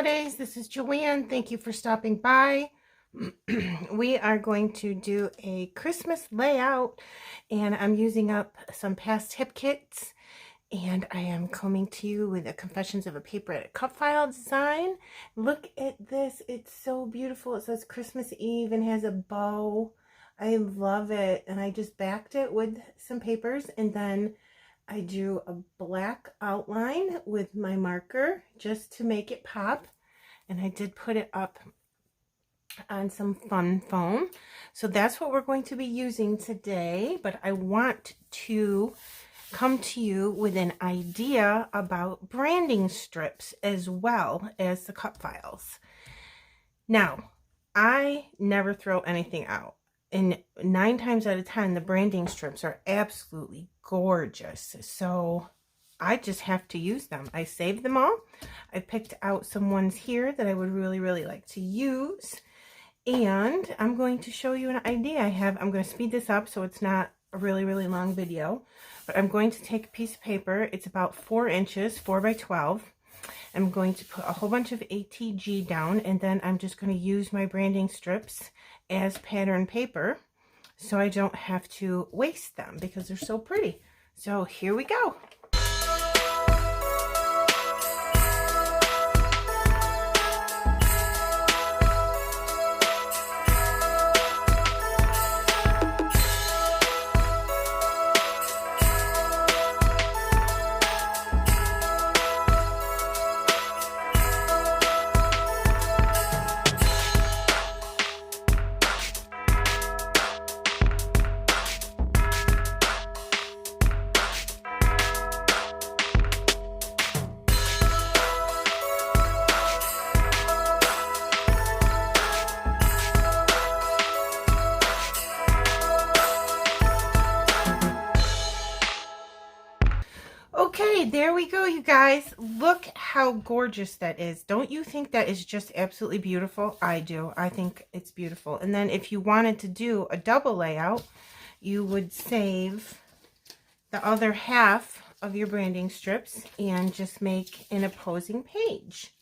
holidays. This is Joanne. Thank you for stopping by. We are going to do a Christmas layout, and I'm using up some past tip kits, and I am coming to you with a Confessions of a Paper Addict cut file design. Look at this. It's so beautiful. It says Christmas Eve and has a bow. I love it, and I just backed it with some papers, and then I drew a black outline with my marker just to make it pop, and I did put it up on some fun foam. So that's what we're going to be using today, but I want to come to you with an idea about branding strips as well as the cut files. Now, I never throw anything out. And 9 times out of 10, the branding strips are absolutely gorgeous. So I just have to use them. I saved them all. I picked out some ones here that I would really like to use. And I'm going to show you an idea I have. I'm going to speed this up so it's not a really long video. But I'm going to take a piece of paper. It's about 4 inches, 4 by 12. I'm going to put a whole bunch of ATG down, and then I'm just going to use my branding strips as pattern paper so I don't have to waste them because they're so pretty. So here we go. Okay, there we go, you guys. Look how gorgeous that is. Don't you think that is just absolutely beautiful? I do. I think it's beautiful. And then if you wanted to do a double layout, you would save the other half of your branding strips and just make an opposing page.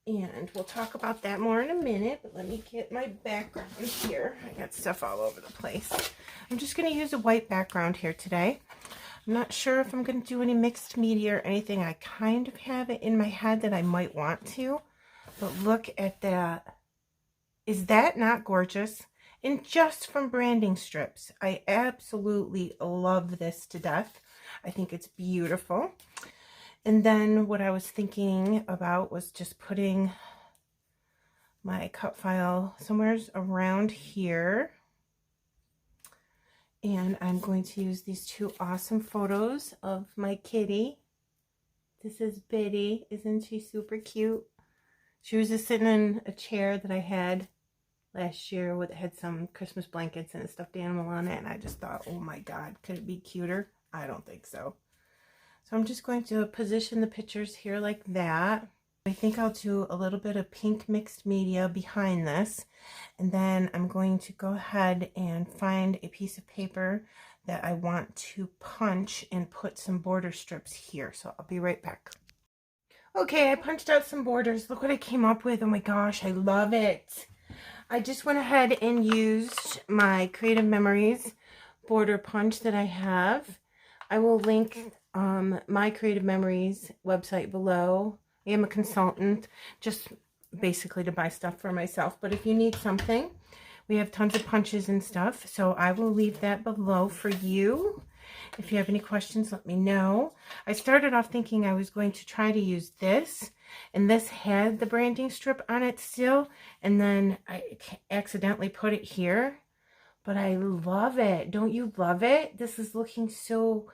And we'll talk about that more in a minute, but let me get my background here. I got stuff all over the place. I'm just going to use a white background here today. I'm not sure if I'm going to do any mixed media or anything. I kind of have it in my head that I might want to, but look at that. Is that not gorgeous? And just from branding strips, I absolutely love this to death. I think it's beautiful. And then what I was thinking about was just putting my cut file somewhere around here. And I'm going to use these 2 awesome photos of my kitty. This is Biddy. Isn't she super cute? She was just sitting in a chair that I had last year with, it had some Christmas blankets and a stuffed animal on it. And I just thought, oh my God, could it be cuter? I don't think so. So I'm just going to position the pictures here like that. I think I'll do a little bit of pink mixed media behind this, and then I'm going to go ahead and find a piece of paper that I want to punch and put some border strips here. So I'll be right back. Okay, I punched out some borders. Look what I came up with. Oh my gosh, I love it. I just went ahead and used my Creative Memories border punch that I have. I will link my Creative Memories website below. I am a consultant, just basically to buy stuff for myself. But if you need something, we have tons of punches and stuff. So I will leave that below for you. If you have any questions, let me know. I started off thinking I was going to try to use this. And this had the branding strip on it still. And then I accidentally put it here. But I love it. Don't you love it? This is looking so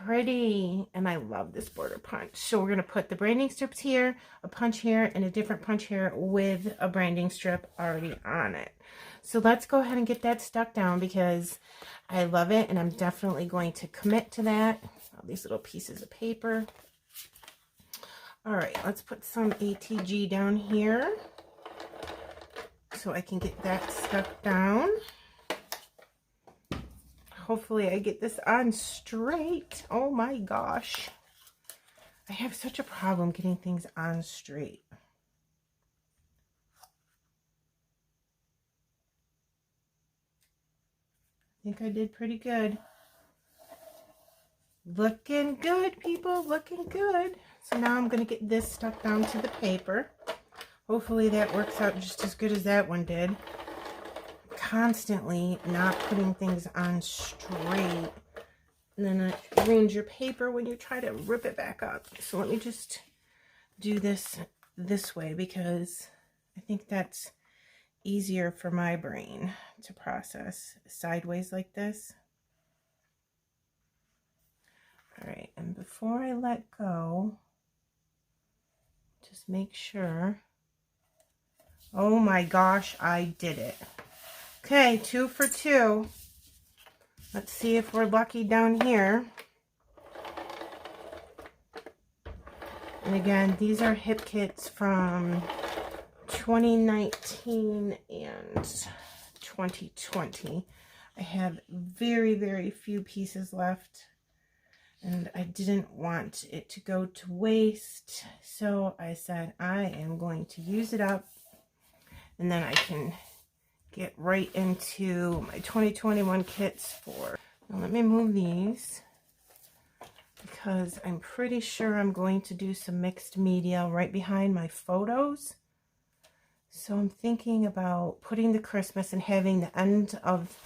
pretty, and I love this border punch. So we're going to put the branding strips here, a punch here, and a different punch here with a branding strip already on it. So let's go ahead and get that stuck down because I love it, and I'm definitely going to commit to that. All these little pieces of paper. All right, let's put some ATG down here so I can get that stuck down. Hopefully I get this on straight. Oh my gosh. I have such a problem getting things on straight. I think I did pretty good. Looking good, people, looking good. So now I'm going to get this stuck down to the paper. Hopefully that works out just as good as that one did. Constantly not putting things on straight. And then it ruins your paper when you try to rip it back up. So let me just do this way because I think that's easier for my brain to process sideways like this. All right, and before I let go, just make sure. Oh my gosh, I did it. Okay, 2 for 2. Let's see if we're lucky down here. And again, these are hip kits from 2019 and 2020. I have very, very few pieces left. And I didn't want it to go to waste. So I said, I am going to use it up. And then I can get right into my 2021 kits for. Now let me move these because I'm pretty sure I'm going to do some mixed media right behind my photos. So I'm thinking about putting the Christmas and having the end of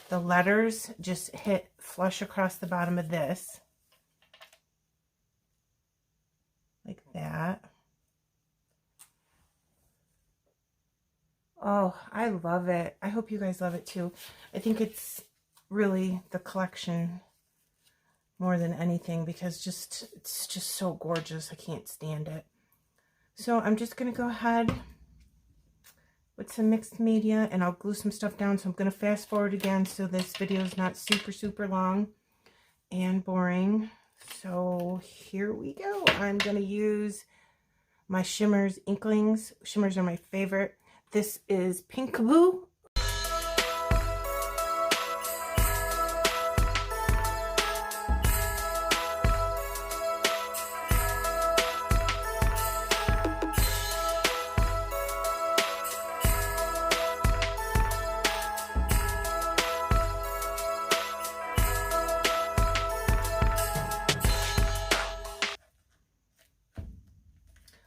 the letters just hit flush across the bottom of this. Like that. Oh, I love it. I hope you guys love it too. I think it's really the collection more than anything because it's just so gorgeous. I can't stand it. So I'm just going to go ahead with some mixed media and I'll glue some stuff down. So I'm going to fast forward again so this video is not super long and boring. So here we go. I'm going to use my Shimmers Inklings. Shimmers are my favorite. This is Pinkaboo.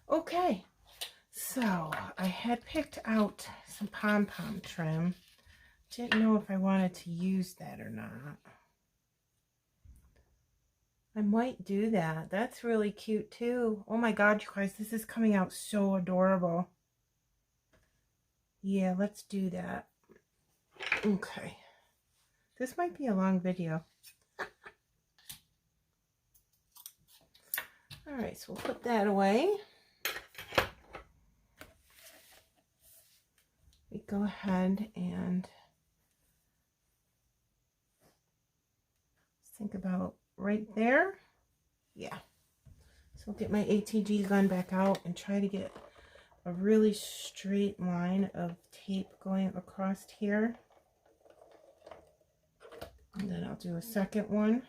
Okay, so I had picked out some pom-pom trim. Didn't know if I wanted to use that or not. I might do that. That's really cute too. Oh my god, you guys, this is coming out so adorable. Yeah, let's do that. Okay. This might be a long video. Alright, so we'll put that away. We go ahead and think about right there. Yeah. So we'll get my ATG gun back out and try to get a really straight line of tape going across here. And then I'll do a second one.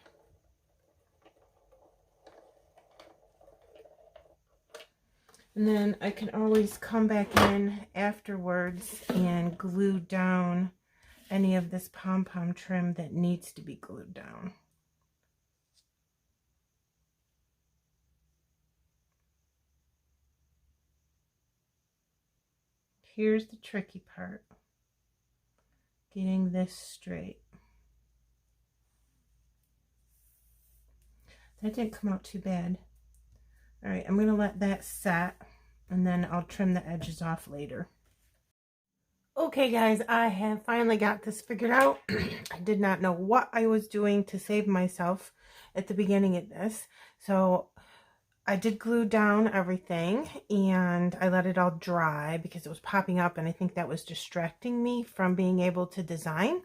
And then I can always come back in afterwards and glue down any of this pom-pom trim that needs to be glued down. Here's the tricky part. Getting this straight. That didn't come out too bad. All right, I'm going to let that set and then I'll trim the edges off later. Okay guys, I have finally got this figured out. I did not know what I was doing to save myself at the beginning of this. So I did glue down everything and I let it all dry because it was popping up and I think that was distracting me from being able to design.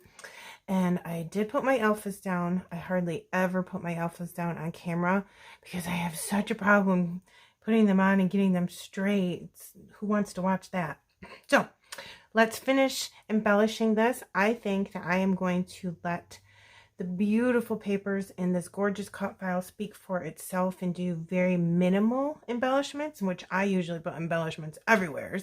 And I did put my alphas down. I hardly ever put my alphas down on camera because I have such a problem putting them on and getting them straight. Who wants to watch that? So let's finish embellishing this. I think that I am going to let The beautiful papers in this gorgeous cut file speak for itself and do very minimal embellishments, which I usually put embellishments everywhere.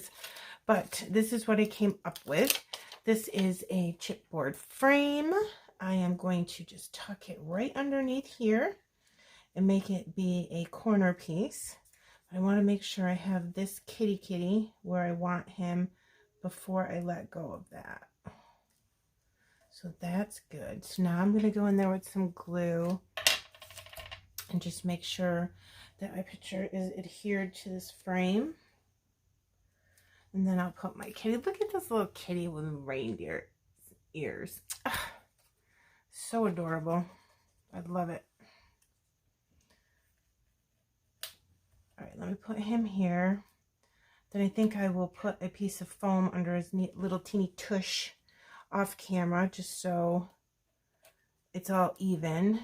But this is what I came up with. This is a chipboard frame. I am going to just tuck it right underneath here and make it be a corner piece. I want to make sure I have this kitty where I want him before I let go of that. So that's good. So now I'm going to go in there with some glue and just make sure that my picture is adhered to this frame. And then I'll put my kitty. Look at this little kitty with reindeer ears. Ugh, so adorable. I love it. All right, let me put him here. Then I think I will put a piece of foam under his neat little teeny tush off camera, just so it's all even.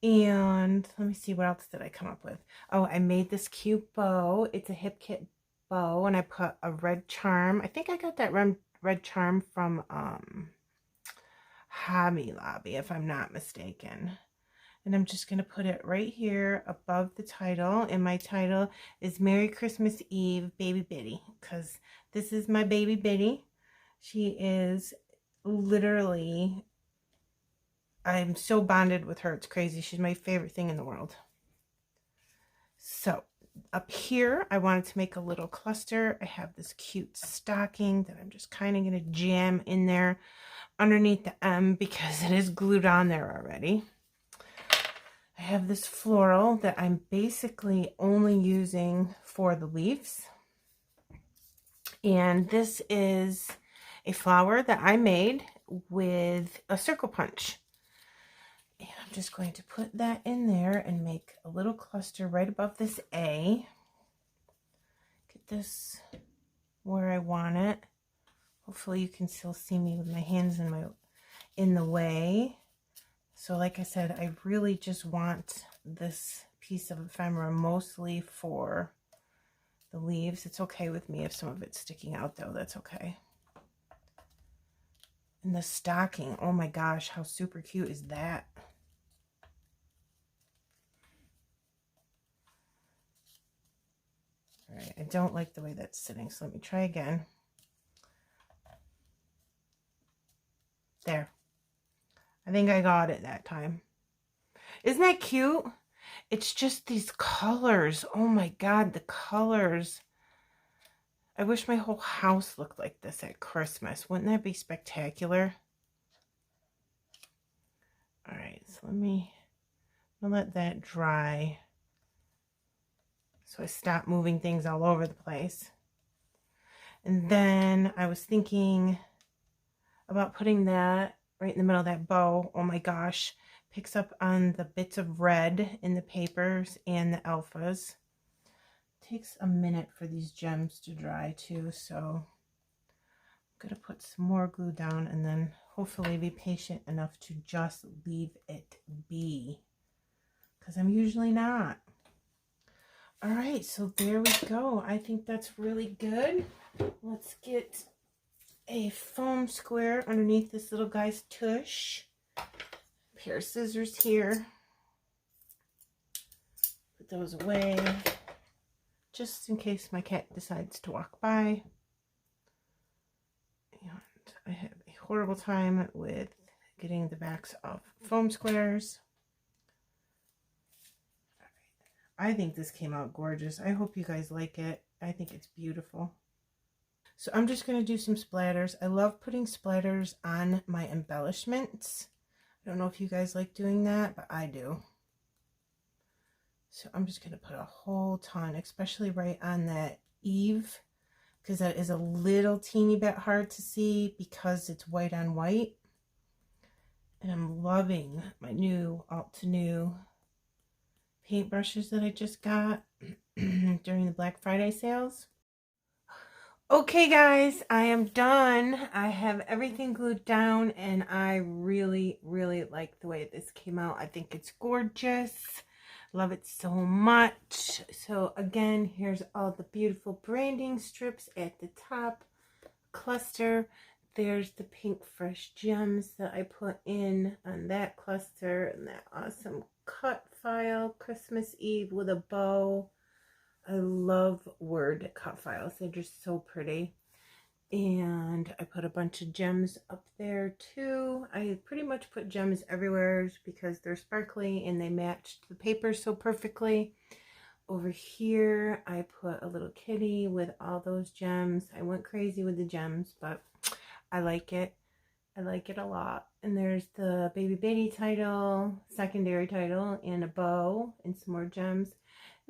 And let me see, what else did I come up with? Oh, I made this cute bow. It's a hip kit bow, and I put a red charm. I think I got that red charm from Hobby Lobby, if I'm not mistaken. And I'm just going to put it right here above the title. And my title is Merry Christmas Eve, Baby Biddy, because this is my baby Biddy. She is literally, I'm so bonded with her. It's crazy. She's my favorite thing in the world. So up here, I wanted to make a little cluster. I have this cute stocking that I'm just kind of going to jam in there underneath the M because it is glued on there already. I have this floral that I'm basically only using for the leaves. And this is a flower that I made with a circle punch. And I'm just going to put that in there and make a little cluster right above this A. Get this where I want it. Hopefully you can still see me with my hands in the way. So like I said, I really just want this piece of ephemera mostly for the leaves. It's okay with me if some of it's sticking out though, that's okay. And the stocking, oh my gosh, how super cute is that? All right, I don't like the way that's sitting, so let me try again. There. I think I got it that time. Isn't that cute? It's just these colors. Oh my God, the colors. I wish my whole house looked like this at Christmas. Wouldn't that be spectacular? All right, so I'm gonna let that dry so I stop moving things all over the place. And then I was thinking about putting that right in the middle of that bow. Oh my gosh, picks up on the bits of red in the papers and the alphas. Takes a minute for these gems to dry too, so I'm gonna put some more glue down and then hopefully be patient enough to just leave it be, because I'm usually not. All right, so there we go. I think that's really good. Let's get a foam square underneath this little guy's tush. Pair of scissors here. Put those away just in case my cat decides to walk by. And I have a horrible time with getting the backs of foam squares. All right. I think this came out gorgeous. I hope you guys like it. I think it's beautiful. So I'm just going to do some splatters. I love putting splatters on my embellishments. I don't know if you guys like doing that, but I do. So I'm just going to put a whole ton, especially right on that Eve, because that is a little teeny bit hard to see because it's white on white. And I'm loving my new Alt-to-New paintbrushes that I just got during the Black Friday sales. Okay guys, I am done. I have everything glued down and I really, really like the way this came out. I think it's gorgeous. Love it so much. So again, here's all the beautiful branding strips at the top. Cluster. there's the pink fresh gems that I put in on that cluster, and that awesome cut file, Christmas Eve with a bow. I love word cut files. They're just so pretty. And I put a bunch of gems up there too. I pretty much put gems everywhere because they're sparkly and they matched the paper so perfectly. Over here, I put a little kitty with all those gems. I went crazy with the gems, but I like it. I like it a lot. And there's the Baby Betty title, secondary title, and a bow and some more gems.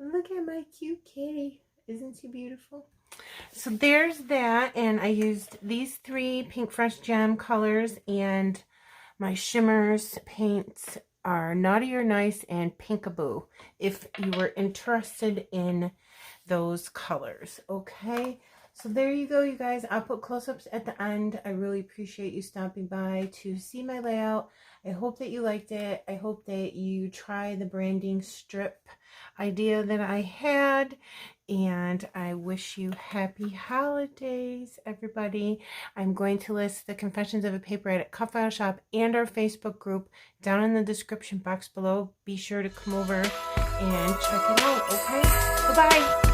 And look at my cute kitty. Isn't she beautiful? So there's that, and I used these 3 pink fresh gem colors, and my shimmers paints are Naughty or Nice and Pinkaboo, if you were interested in those colors. Okay, so there you go, you guys. I'll put close-ups at the end. I really appreciate you stopping by to see my layout. I hope that you liked it. I hope that you try the branding strip idea that I had, and I wish you happy holidays, everybody. I'm going to list the Confessions of a Paper Addict cut file shop and our Facebook group down in the description box below. Be sure to come over and check it out, okay? Bye-bye.